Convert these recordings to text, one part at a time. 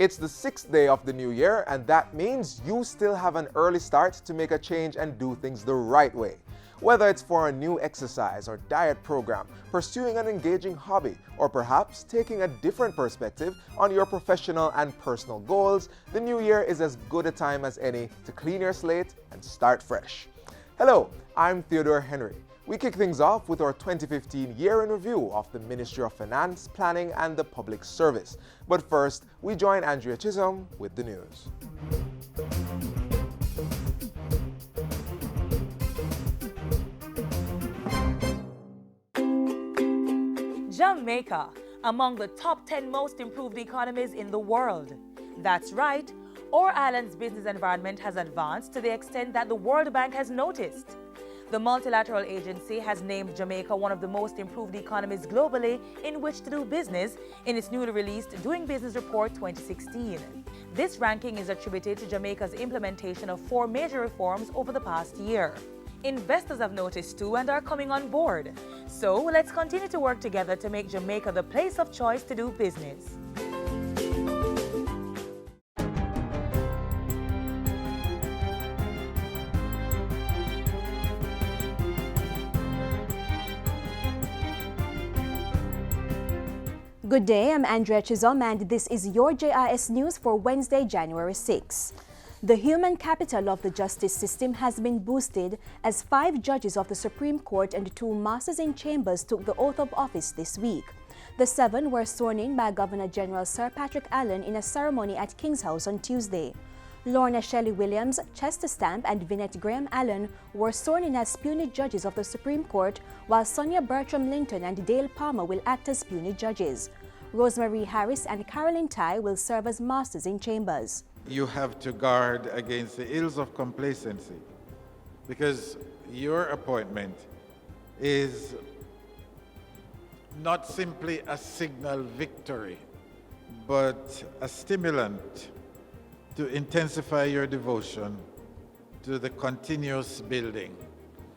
It's the 6th day of the new year, and that means you still have an early start to make a change and do things the right way. Whether it's for a new exercise or diet program, pursuing an engaging hobby, or perhaps taking a different perspective on your professional and personal goals, the new year is as good a time as any to clean your slate and start fresh. Hello, I'm Theodore Henry. We kick things off with our 2015 year in review of the Ministry of Finance, Planning and the Public Service. But first, we join Andrea Chisholm with the news. Jamaica, among the top 10 most improved economies in the world. That's right, our island's business environment has advanced to the extent that the World Bank has noticed. The multilateral agency has named Jamaica one of the most improved economies globally in which to do business in its newly released Doing Business Report 2016. This ranking is attributed to Jamaica's implementation of 4 major reforms over the past year. Investors have noticed too and are coming on board. So let's continue to work together to make Jamaica the place of choice to do business. Good day, I'm Andrea Chisholm and this is your JIS News for Wednesday, January 6. The human capital of the justice system has been boosted as 5 judges of the Supreme Court and 2 masters in chambers took the oath of office this week. The 7 were sworn in by Governor General Sir Patrick Allen in a ceremony at King's House on Tuesday. Lorna Shelley Williams, Chester Stamp and Vinette Graham Allen were sworn in as puisne judges of the Supreme Court, while Sonia Bertram Linton and Dale Palmer will act as puisne judges. Rosemary Harris and Carolyn Ty will serve as masters in chambers. You have to guard against the ills of complacency, because your appointment is not simply a signal victory, but a stimulant to intensify your devotion to the continuous building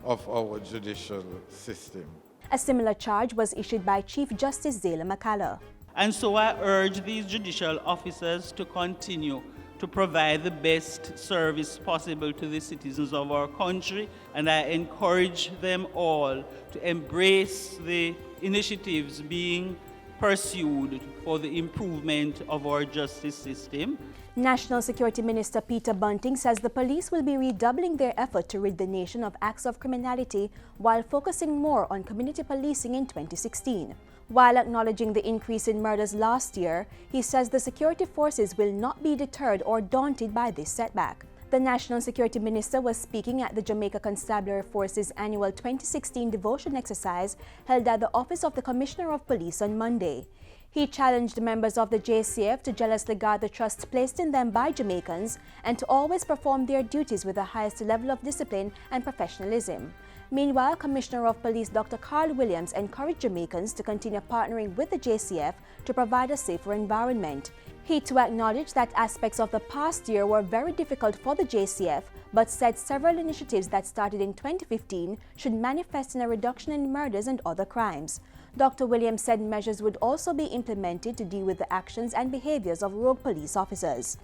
of our judicial system. A similar charge was issued by Chief Justice Zayla McCalla. And so I urge these judicial officers to continue to provide the best service possible to the citizens of our country, and I encourage them all to embrace the initiatives being pursued for the improvement of our justice system. National Security Minister Peter Bunting says the police will be redoubling their effort to rid the nation of acts of criminality while focusing more on community policing in 2016. While acknowledging the increase in murders last year, he says the security forces will not be deterred or daunted by this setback. The National Security Minister was speaking at the Jamaica Constabulary Force's annual 2016 devotion exercise held at the Office of the Commissioner of Police on Monday. He challenged members of the JCF to jealously guard the trust placed in them by Jamaicans and to always perform their duties with the highest level of discipline and professionalism. Meanwhile, Commissioner of Police Dr. Carl Williams encouraged Jamaicans to continue partnering with the JCF to provide a safer environment. He too acknowledged that aspects of the past year were very difficult for the JCF, but said several initiatives that started in 2015 should manifest in a reduction in murders and other crimes. Dr. Williams said measures would also be implemented to deal with the actions and behaviors of rogue police officers.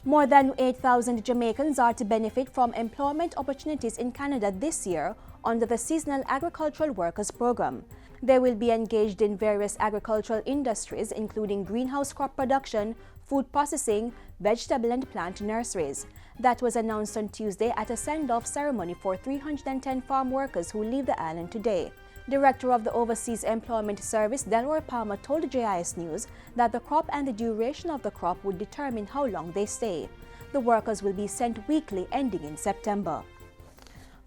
More than 8,000 Jamaicans are to benefit from employment opportunities in Canada this year under the Seasonal Agricultural Workers Program. They will be engaged in various agricultural industries, including greenhouse crop production, food processing, vegetable and plant nurseries. That was announced on Tuesday at a send-off ceremony for 310 farm workers who leave the island today. Director of the Overseas Employment Service, Delroy Palmer, told JIS News that the crop and the duration of the crop would determine how long they stay. The workers will be sent weekly ending in September.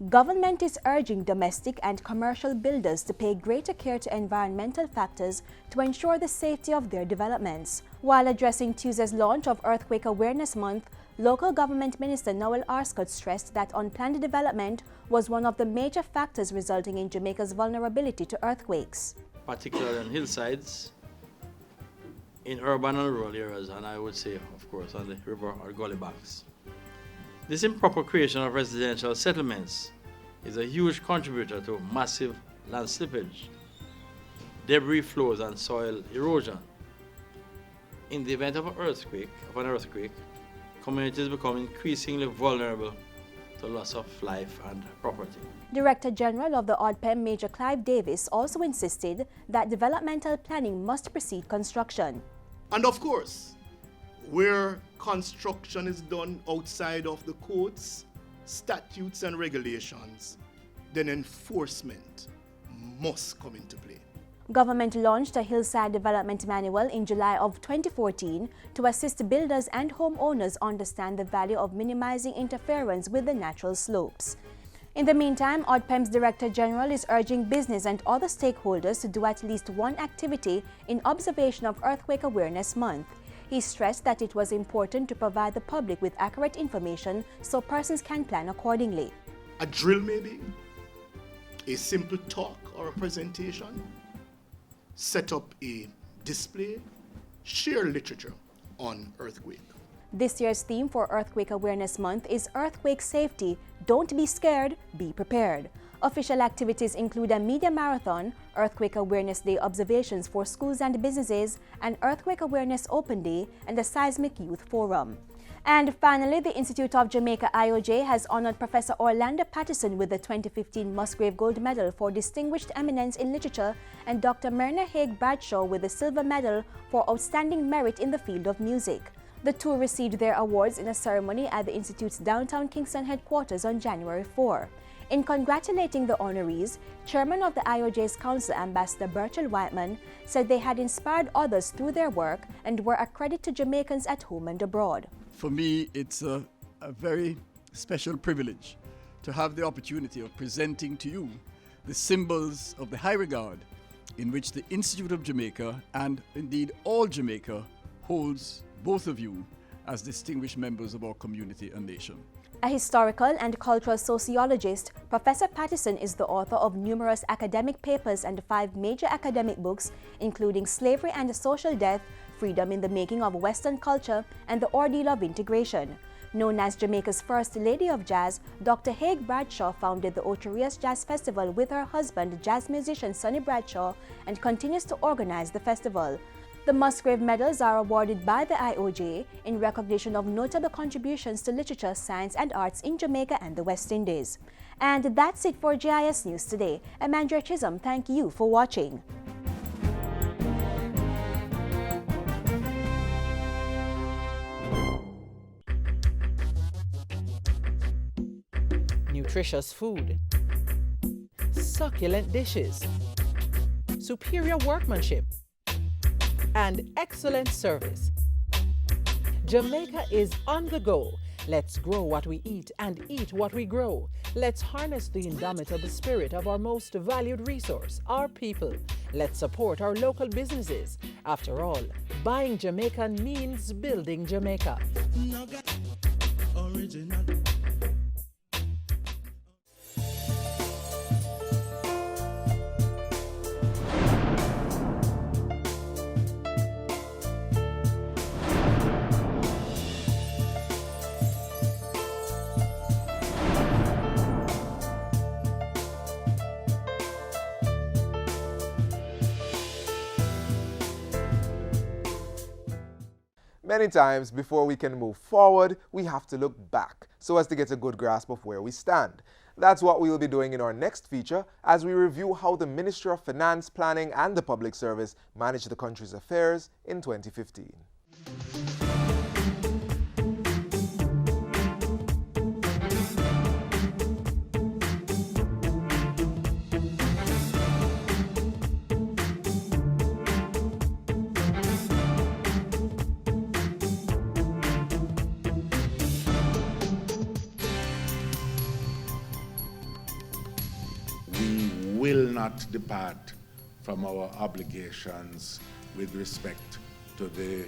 Government is urging domestic and commercial builders to pay greater care to environmental factors to ensure the safety of their developments. While addressing Tuesday's launch of Earthquake Awareness Month, Local Government Minister Noel Arscott stressed that unplanned development was one of the major factors resulting in Jamaica's vulnerability to earthquakes. Particularly on hillsides, in urban and rural areas, and I would say, of course, on the river or gully banks. This improper creation of residential settlements is a huge contributor to massive land slippage, debris flows, and soil erosion. in the event of an earthquake, communities become increasingly vulnerable to loss of life and property. Director General of the ODPEM, Major Clive Davis, also insisted that developmental planning must precede construction. And of course, where construction is done outside of the codes, statutes and regulations, then enforcement must come into play. Government launched a Hillside Development Manual in July of 2014 to assist builders and homeowners understand the value of minimizing interference with the natural slopes. In the meantime, ODPEM's Director General is urging business and other stakeholders to do at least one activity in observation of Earthquake Awareness Month. He stressed that it was important to provide the public with accurate information so persons can plan accordingly. A drill maybe, a simple talk or a presentation, set up a display, share literature on earthquake. This year's theme for Earthquake Awareness Month is Earthquake Safety. Don't be scared, be prepared. Official activities include a media marathon, Earthquake Awareness Day observations for schools and businesses, an Earthquake Awareness Open Day, and a Seismic Youth Forum. And finally, the Institute of Jamaica IOJ has honored Professor Orlando Patterson with the 2015 Musgrave Gold Medal for Distinguished Eminence in Literature and Dr. Myrna Haig Bradshaw with the Silver Medal for Outstanding Merit in the Field of Music. The two received their awards in a ceremony at the Institute's downtown Kingston headquarters on January 4. In congratulating the honorees, Chairman of the IOJ's Council, Ambassador Berchel Whiteman, said they had inspired others through their work and were a credit to Jamaicans at home and abroad. For me, it's a very special privilege to have the opportunity of presenting to you the symbols of the high regard in which the Institute of Jamaica and indeed all Jamaica holds both of you as distinguished members of our community and nation. A historical and cultural sociologist, Professor Patterson is the author of numerous academic papers and 5 major academic books, including Slavery and Social Death, Freedom in the Making of Western Culture, and The Ordeal of Integration. Known as Jamaica's First Lady of Jazz, Dr. Haig Bradshaw founded the Ocho Rios Jazz Festival with her husband, jazz musician Sonny Bradshaw, and continues to organize the festival. The Musgrave Medals are awarded by the IOJ in recognition of notable contributions to literature, science, and arts in Jamaica and the West Indies. And that's it for GIS News today. I'm Andrea Chisholm. Thank you for watching. Nutritious food, succulent dishes, superior workmanship, and excellent service. Jamaica is on the go. Let's grow what we eat and eat what we grow. Let's harness the indomitable spirit of our most valued resource, our people. Let's support our local businesses. After all, buying Jamaican means building Jamaica. Original. Many times, before we can move forward, we have to look back so as to get a good grasp of where we stand. That's what we will be doing in our next feature as we review how the Ministry of Finance, Planning and the Public Service managed the country's affairs in 2015. Will not depart from our obligations with respect to the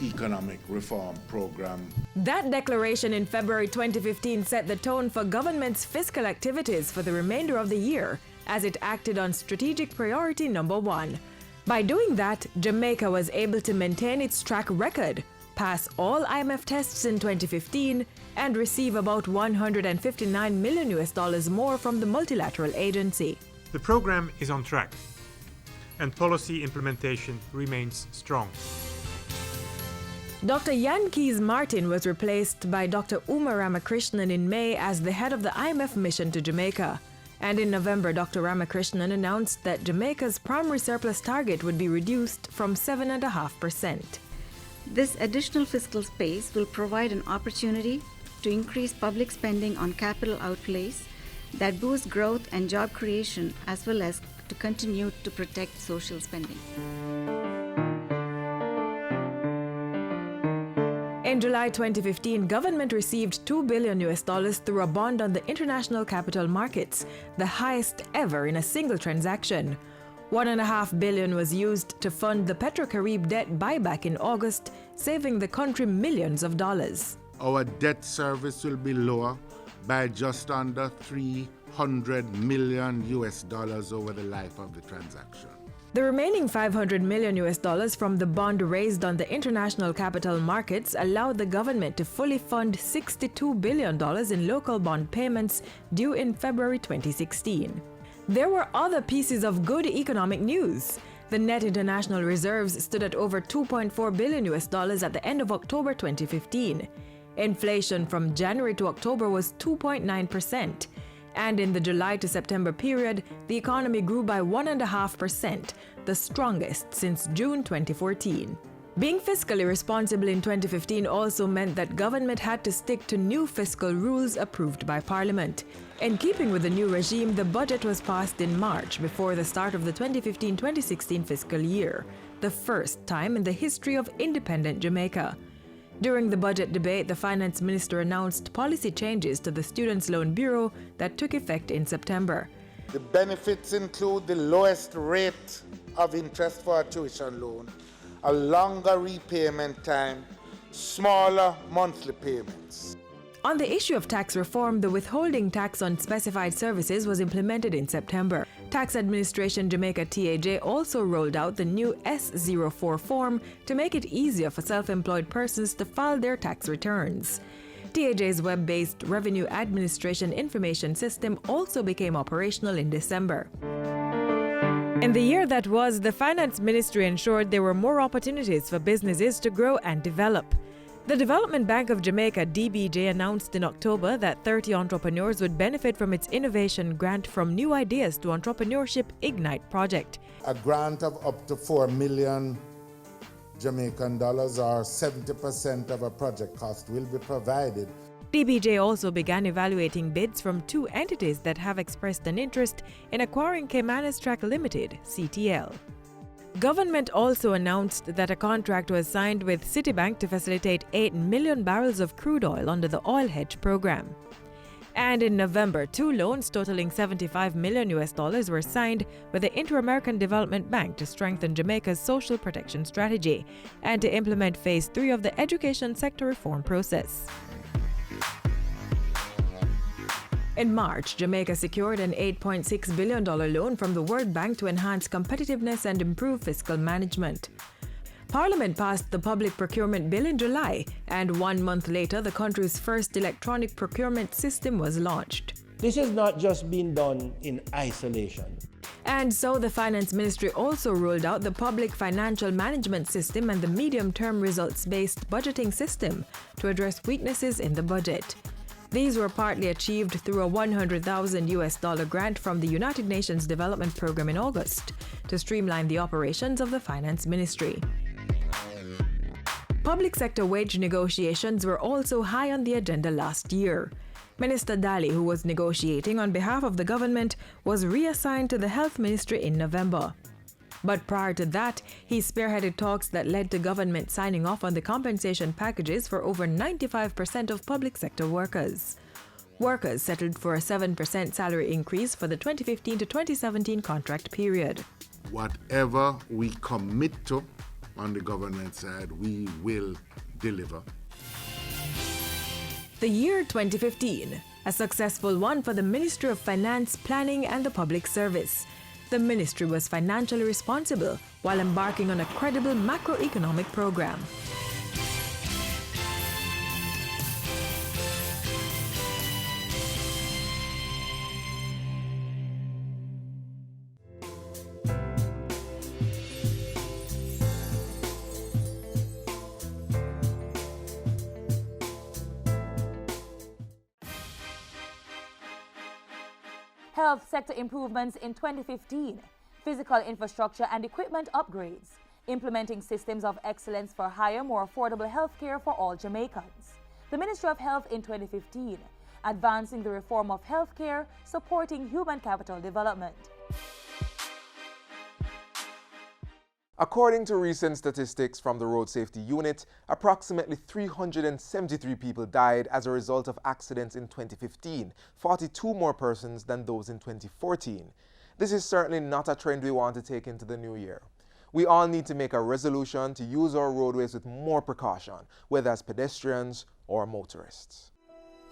economic reform program. That declaration in February 2015 set the tone for government's fiscal activities for the remainder of the year as it acted on strategic priority number 1. By doing that, Jamaica was able to maintain its track record, pass all IMF tests in 2015, and receive about $159 million more from the multilateral agency. The program is on track, and policy implementation remains strong. Dr. Jan Keys Martin was replaced by Dr. Uma Ramakrishnan in May as the head of the IMF mission to Jamaica. And in November, Dr. Ramakrishnan announced that Jamaica's primary surplus target would be reduced from 7.5%. This additional fiscal space will provide an opportunity to increase public spending on capital outlays that boost growth and job creation, as well as to continue to protect social spending. In July 2015, government received $2 billion through a bond on the international capital markets, the highest ever in a single transaction. $1.5 billion was used to fund the Petrocarib debt buyback in August, saving the country millions of dollars. Our debt service will be lower by just under $300 million over the life of the transaction. The remaining $500 million from the bond raised on the international capital markets allowed the government to fully fund $62 billion in local bond payments due in February 2016. There were other pieces of good economic news. The net international reserves stood at over $2.4 billion at the end of October 2015. Inflation from January to October was 2.9%. And in the July to September period, the economy grew by 1.5%, the strongest since June 2014. Being fiscally responsible in 2015 also meant that government had to stick to new fiscal rules approved by Parliament. In keeping with the new regime, the budget was passed in March before the start of the 2015-2016 fiscal year, the first time in the history of independent Jamaica. During the budget debate, the finance minister announced policy changes to the Students' Loan Bureau that took effect in September. The benefits include the lowest rate of interest for a tuition loan, a longer repayment time, smaller monthly payments. On the issue of tax reform, the withholding tax on specified services was implemented in September. Tax Administration Jamaica TAJ also rolled out the new S04 form to make it easier for self-employed persons to file their tax returns. TAJ's web-based Revenue Administration Information System also became operational in December. In the year that was, the Finance Ministry ensured there were more opportunities for businesses to grow and develop. The Development Bank of Jamaica, DBJ, announced in October that 30 entrepreneurs would benefit from its innovation grant from New Ideas to Entrepreneurship Ignite project. A grant of up to $4 million Jamaican dollars, or 70% of a project cost, will be provided. DBJ also began evaluating bids from two entities that have expressed an interest in acquiring Caymanas Track Limited, CTL. Government also announced that a contract was signed with Citibank to facilitate 8 million barrels of crude oil under the oil hedge program. And in November, 2 loans totaling $75 million were signed with the Inter-American Development Bank to strengthen Jamaica's social protection strategy and to implement Phase 3 of the education sector reform process. In March, Jamaica secured an $8.6 billion loan from the World Bank to enhance competitiveness and improve fiscal management. Parliament passed the Public Procurement Bill in July, and 1 month later, the country's first electronic procurement system was launched. This has not just been done in isolation. And so the Finance Ministry also rolled out the Public Financial Management System and the Medium-Term Results-Based Budgeting System to address weaknesses in the budget. These were partly achieved through a $100,000 grant from the United Nations Development Program in August to streamline the operations of the Finance Ministry. Public sector wage negotiations were also high on the agenda last year. Minister Daly, who was negotiating on behalf of the government, was reassigned to the Health Ministry in November. But prior to that, he spearheaded talks that led to government signing off on the compensation packages for over 95% of public sector workers. Workers settled for a 7% salary increase for the 2015 to 2017 contract period. Whatever we commit to on the government side, we will deliver. The year 2015, a successful one for the Ministry of Finance, Planning and the Public Service. The ministry was financially responsible while embarking on a credible macroeconomic program. Health sector improvements in 2015, physical infrastructure and equipment upgrades, implementing systems of excellence for higher, more affordable health care for all Jamaicans. The Ministry of Health in 2015, advancing the reform of health care, supporting human capital development. According to recent statistics from the Road Safety Unit, approximately 373 people died as a result of accidents in 2015, 42 more persons than those in 2014. This is certainly not a trend we want to take into the new year. We all need to make a resolution to use our roadways with more precaution, whether as pedestrians or motorists.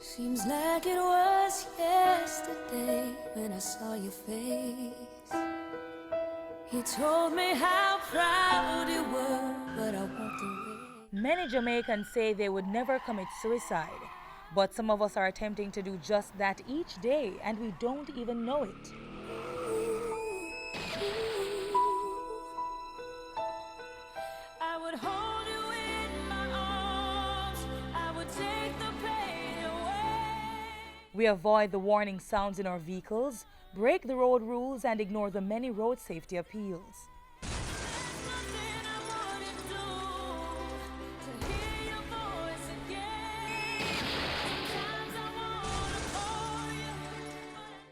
Seems like it was yesterday when I saw your face. You told me how proud you were, but I walked away. Many Jamaicans say they would never commit suicide, but some of us are attempting to do just that each day, and we don't even know it. I would hold you in my arms, I would take the pain away. We avoid the warning sounds in our vehicles, break the road rules, and ignore the many road safety appeals.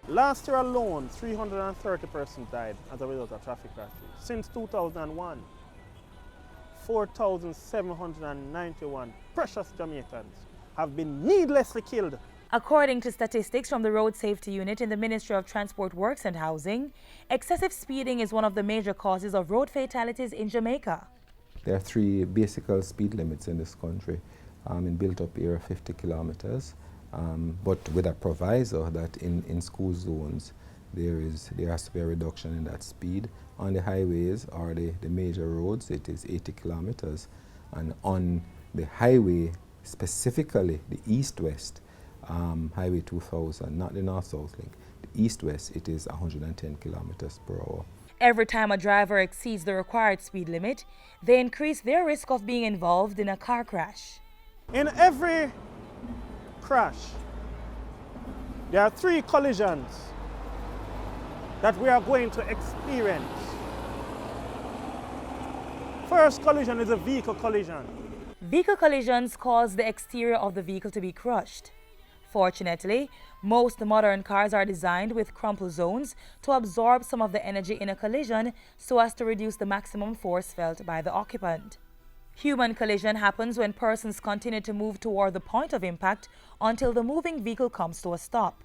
Last year alone, 330 persons died as a result of traffic crashes. Since 2001, 4,791 precious Jamaicans have been needlessly killed. According to statistics from the Road Safety Unit in the Ministry of Transport Works and Housing, excessive speeding is one of the major causes of road fatalities in Jamaica. There are three basic speed limits in this country in built-up area 50 kilometers, but with a proviso that in school zones there has to be a reduction in that speed. On the highways or the major roads it is 80 kilometers, and on the highway specifically the east-west Highway 2000, not the north-south link, the east-west, it is 110 kilometers per hour. Every time a driver exceeds the required speed limit, they increase their risk of being involved in a car crash. In every crash, there are 3 collisions that we are going to experience. First collision is a vehicle collision. Vehicle collisions cause the exterior of the vehicle to be crushed. Fortunately, most modern cars are designed with crumple zones to absorb some of the energy in a collision so as to reduce the maximum force felt by the occupant. Human collision happens when persons continue to move toward the point of impact until the moving vehicle comes to a stop.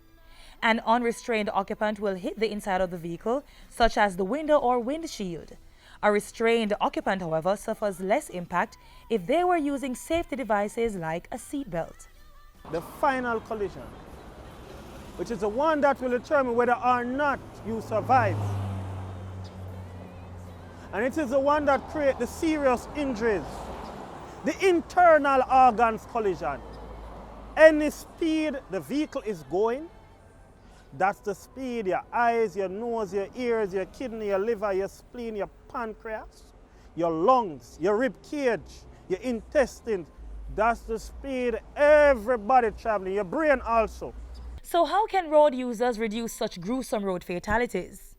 An unrestrained occupant will hit the inside of the vehicle, such as the window or windshield. A restrained occupant, however, suffers less impact if they were using safety devices like a seatbelt. The final collision, which is the one that will determine whether or not you survive. And it is the one that creates the serious injuries. The internal organs collision. Any speed the vehicle is going, that's the speed your eyes, your nose, your ears, your kidney, your liver, your spleen, your pancreas, your lungs, your rib cage, your intestines. That's the speed everybody traveling, your brain also. So how can road users reduce such gruesome road fatalities?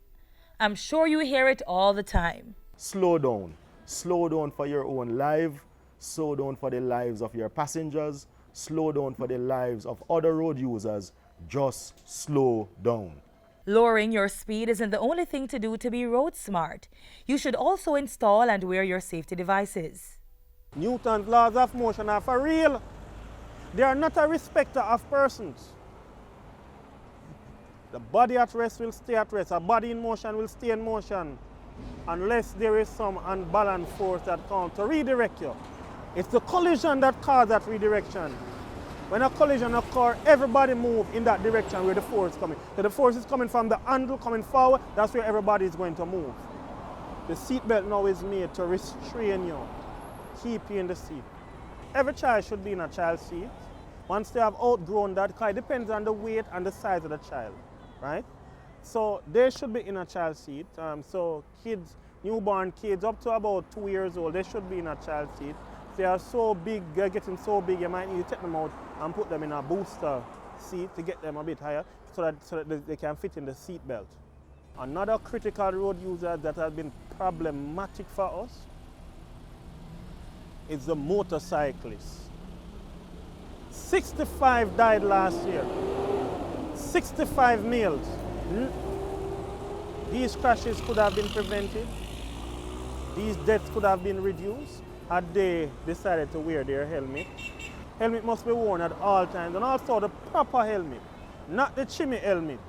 I'm sure you hear it all the time. Slow down. Slow down for your own life. Slow down for the lives of your passengers. Slow down for the lives of other road users. Just slow down. Lowering your speed isn't the only thing to do to be road smart. You should also install and wear your safety devices. Newton's laws of motion are for real. They are not a respecter of persons. The body at rest will stay at rest. A body in motion will stay in motion unless there is some unbalanced force that comes to redirect you. It's the collision that causes that redirection. When a collision occurs, everybody moves in that direction where the force is coming. So the force is coming from the handle, coming forward, that's where everybody is going to move. The seatbelt now is made to restrain you, keep you in the seat. Every child should be in a child's seat. Once they have outgrown that, it depends on the weight and the size of the child, right? So they should be in a child's seat. So kids, newborn kids up to about 2 years old, they should be in a child's seat. If they are so big, they're getting so big, you might need to take them out and put them in a booster seat to get them a bit higher. If so that they can fit in the seat belt. Another critical road user that has been problematic for us is the motorcyclists. 65 died last year. 65 males. These crashes could have been prevented. These deaths could have been reduced had they decided to wear their helmet. Helmet must be worn at all times, and also the proper helmet, not the chimney helmet,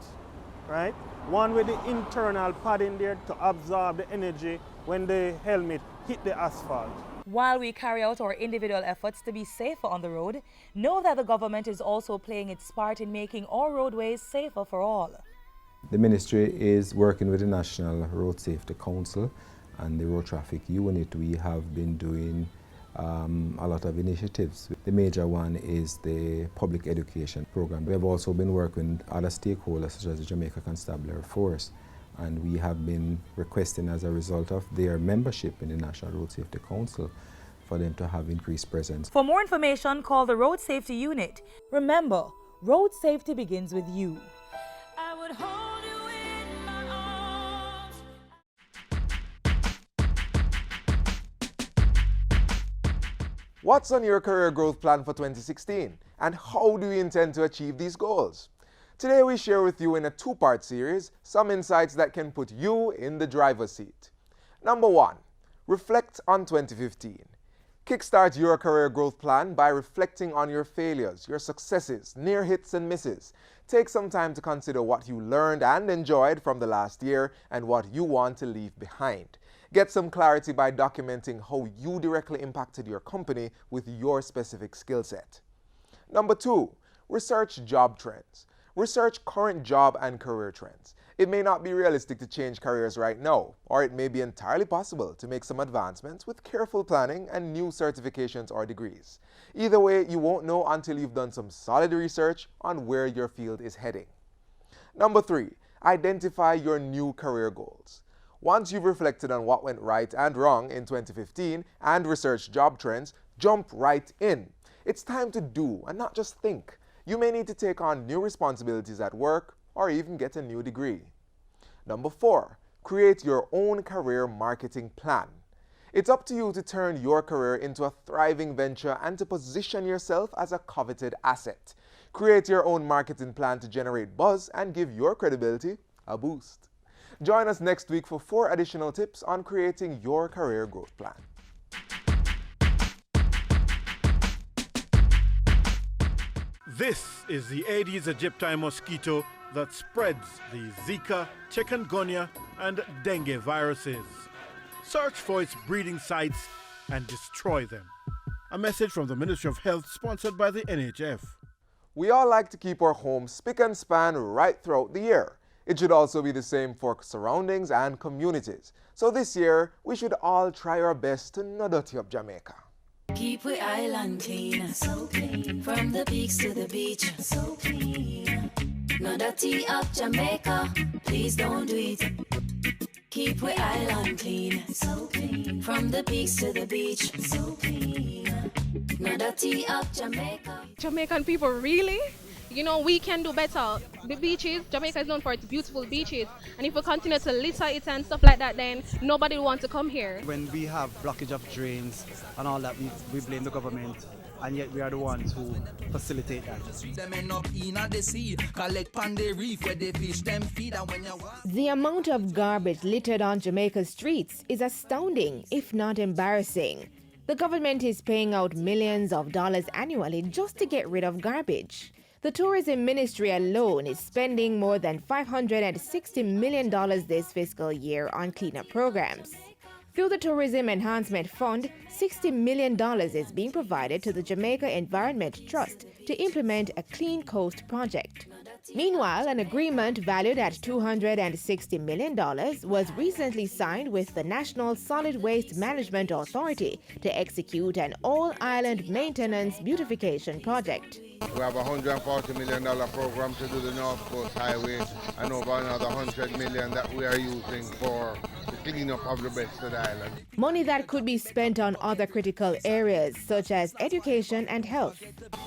right? One with the internal padding there to absorb the energy when the helmet hit the asphalt. While we carry out our individual efforts to be safer on the road, know that the government is also playing its part in making our roadways safer for all. The ministry is working with the National Road Safety Council and the Road Traffic Unit. We have been doing a lot of initiatives. The major one is the public education program. We have also been working with other stakeholders such as the Jamaica Constabulary Force, and we have been requesting as a result of their membership in the National Road Safety Council for them to have increased presence. For more information, call the Road Safety Unit. Remember, road safety begins with you. I would hold you in my arms. What's on your career growth plan for 2016? And how do you intend to achieve these goals? Today we share with you in a two-part series some insights that can put you in the driver's seat. Number 1, reflect on 2015. Kickstart your career growth plan by reflecting on your failures, your successes, near hits and misses. Take some time to consider what you learned and enjoyed from the last year and what you want to leave behind. Get some clarity by documenting how you directly impacted your company with your specific skill set. Number 2, research job trends. Research current job and career trends. It may not be realistic to change careers right now, or it may be entirely possible to make some advancements with careful planning and new certifications or degrees. Either way, you won't know until you've done some solid research on where your field is heading. Number 3, identify your new career goals. Once you've reflected on what went right and wrong in 2015 and researched job trends, jump right in. It's time to do and not just think. You may need to take on new responsibilities at work or even get a new degree. Number 4, create your own career marketing plan. It's up to you to turn your career into a thriving venture and to position yourself as a coveted asset. Create your own marketing plan to generate buzz and give your credibility a boost. Join us next week for 4 additional tips on creating your career growth plan. This is the Aedes aegypti mosquito that spreads the Zika, chikungunya, and dengue viruses. Search for its breeding sites and destroy them. A message from the Ministry of Health, sponsored by the NHF. We all like to keep our homes spick and span right throughout the year. It should also be the same for surroundings and communities. So this year, we should all try our best to not dirty up Jamaica. Keep we island clean, so clean. From the peaks to the beach, so clean. No dirty up Jamaica, please don't do it. Keep we island clean, so clean. From the peaks to the beach, so clean. No dirty up Jamaica. Jamaican people, really? You know, we can do better. The beaches, Jamaica is known for its beautiful beaches. And if we continue to litter it and stuff like that, then nobody will want to come here. When we have blockage of drains and all that, we blame the government. And yet we are the ones who facilitate that. The amount of garbage littered on Jamaica's streets is astounding, if not embarrassing. The government is paying out millions of dollars annually just to get rid of garbage. The Tourism Ministry alone is spending more than $560 million this fiscal year on cleanup programs. Through the Tourism Enhancement Fund, $60 million is being provided to the Jamaica Environment Trust to implement a Clean Coast project. Meanwhile, an agreement valued at $260 million was recently signed with the National Solid Waste Management Authority to execute an all-island maintenance beautification project. We have a $140 million program to do the North Coast Highway and over another $100 million that we are using for the cleanup of the best of the island. Money that could be spent on other critical areas such as education and health.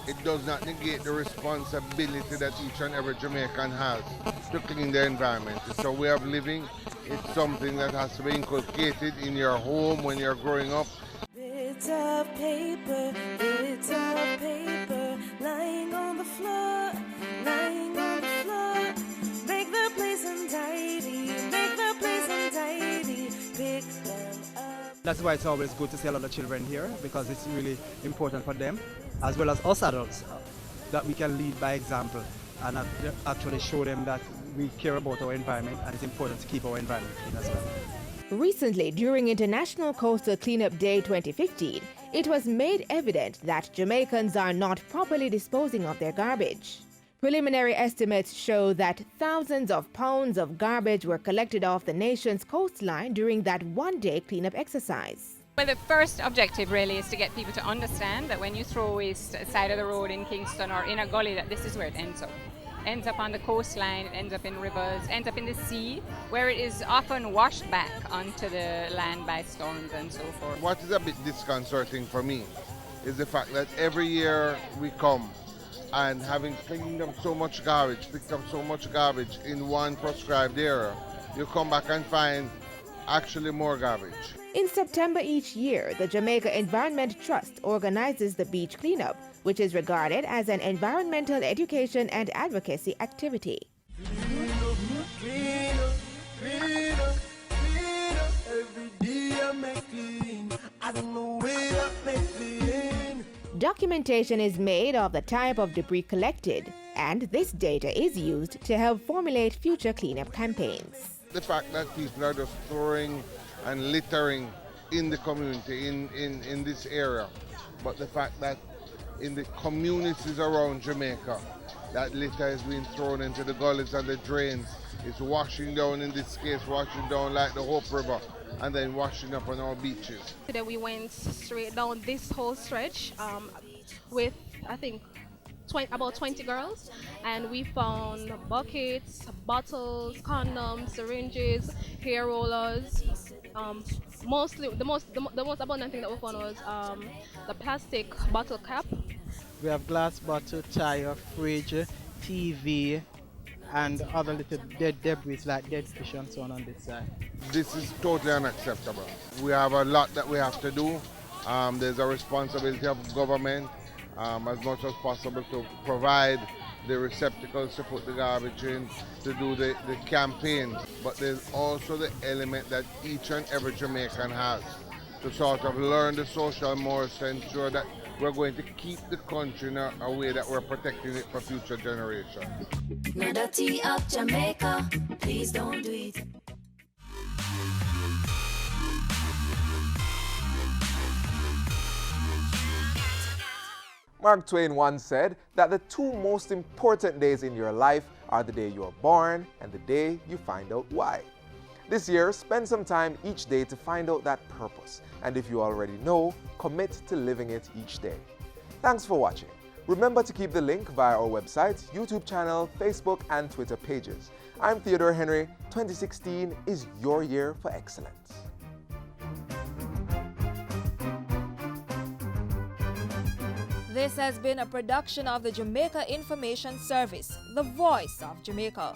It does not negate the responsibility that each and every Jamaican has to clean their environment. It's a way of living. It's something that has to be inculcated in your home when you're growing up. Bits of paper, lying on the floor, lying on the floor. Make the place untidy, make the place untidy. Pick them up. That's why it's always good to see a lot of children here, because it's really important for them, as well as us adults, that we can lead by example and actually show them that we care about our environment and it's important to keep our environment clean as well. Recently, during International Coastal Cleanup Day 2015, it was made evident that Jamaicans are not properly disposing of their garbage. Preliminary estimates show that thousands of pounds of garbage were collected off the nation's coastline during that one-day cleanup exercise. Well, the first objective really is to get people to understand that when you throw waste at the side of the road in Kingston or in a gully, that this is where it ends up. Ends up on the coastline, it ends up in rivers, ends up in the sea, where it is often washed back onto the land by storms and so forth. What is a bit disconcerting for me is the fact that every year we come and having cleaned up so much garbage, picked up so much garbage in one prescribed area, you come back and find actually more garbage. In September each year, the Jamaica Environment Trust organizes the beach cleanup, which is regarded as an environmental education and advocacy activity. Documentation is made of the type of debris collected, and this data is used to help formulate future cleanup campaigns. The fact that people are just throwing and littering in the community, in this area, but the fact that in the communities around Jamaica, that litter is being thrown into the gullies and the drains. It's washing down, in this case, washing down like the Hope River, and then washing up on our beaches. Today we went straight down this whole stretch with, I think, about 20 girls, and we found buckets, bottles, condoms, syringes, hair rollers. Mostly, the most abundant thing that we found was the plastic bottle cap. We have glass bottle, tire, fridge, TV, and other little dead debris like dead fish and so on this side. This is totally unacceptable. We have a lot that we have to do. There's a responsibility of government as much as possible to provide the receptacles to put the garbage in, to do the campaign. But there's also the element that each and every Jamaican has to sort of learn the social mores to ensure that we're going to keep the country in a way that we're protecting it for future generations. No dirty up Jamaica, please don't do it. Mark Twain once said that the two most important days in your life are the day you are born and the day you find out why. This year, spend some time each day to find out that purpose, and if you already know, commit to living it each day. Thanks for watching. Remember to keep the link via our website, YouTube channel, Facebook, and Twitter pages. I'm Theodore Henry. 2016 is your year for excellence. This has been a production of the Jamaica Information Service, the voice of Jamaica.